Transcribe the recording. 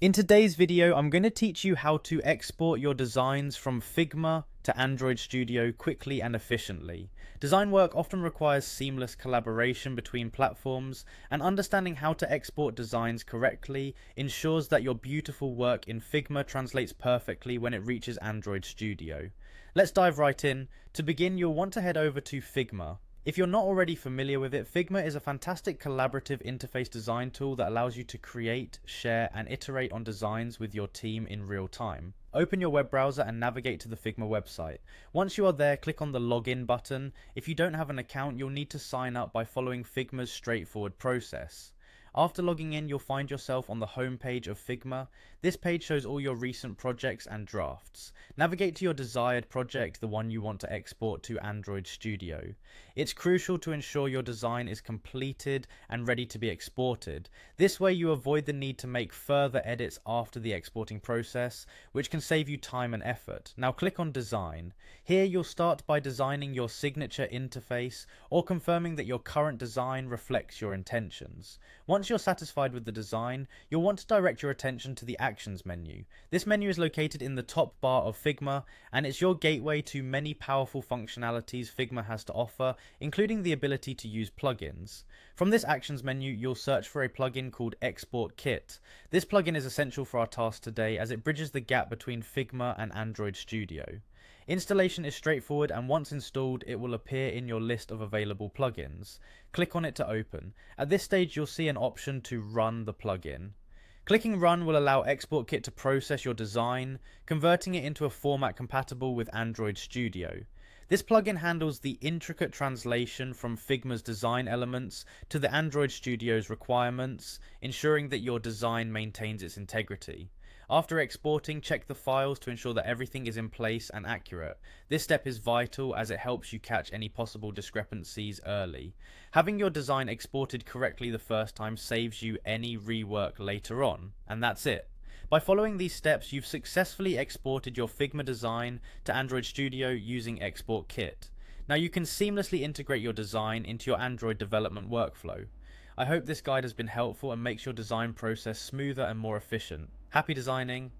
In today's video, I'm going to teach you how to export your designs from Figma to Android Studio quickly and efficiently. Design work often requires seamless collaboration between platforms, and understanding how to export designs correctly ensures that your beautiful work in Figma translates perfectly when it reaches Android Studio. Let's dive right in. To begin, you'll want to head over to Figma. If you're not already familiar with it, Figma is a fantastic collaborative interface design tool that allows you to create, share, and iterate on designs with your team in real time. Open your web browser and navigate to the Figma website. Once you are there, click on the login button. If you don't have an account, you'll need to sign up by following Figma's straightforward process. After logging in, you'll find yourself on the home page of Figma. This page shows all your recent projects and drafts. Navigate to your desired project, the one you want to export to Android Studio. It's crucial to ensure your design is completed and ready to be exported. This way you avoid the need to make further edits after the exporting process, which can save you time and effort. Now click on Design. Here you'll start by designing your signature interface or confirming that your current design reflects your intentions. Once you're satisfied with the design, you'll want to direct your attention to the Actions menu. This menu is located in the top bar of Figma, and it's your gateway to many powerful functionalities Figma has to offer, including the ability to use plugins. From this Actions menu, you'll search for a plugin called Export Kit. This plugin is essential for our task today as it bridges the gap between Figma and Android Studio. Installation is straightforward, and once installed it will appear in your list of available plugins. Click on it to open. At this stage you'll see an option to run the plugin. Clicking Run will allow Export Kit to process your design, converting it into a format compatible with Android Studio. This plugin handles the intricate translation from Figma's design elements to the Android Studio's requirements, ensuring that your design maintains its integrity. After exporting, check the files to ensure that everything is in place and accurate. This step is vital as it helps you catch any possible discrepancies early. Having your design exported correctly the first time saves you any rework later on, and that's it. By following these steps, you've successfully exported your Figma design to Android Studio using Export Kit. Now you can seamlessly integrate your design into your Android development workflow. I hope this guide has been helpful and makes your design process smoother and more efficient. Happy designing!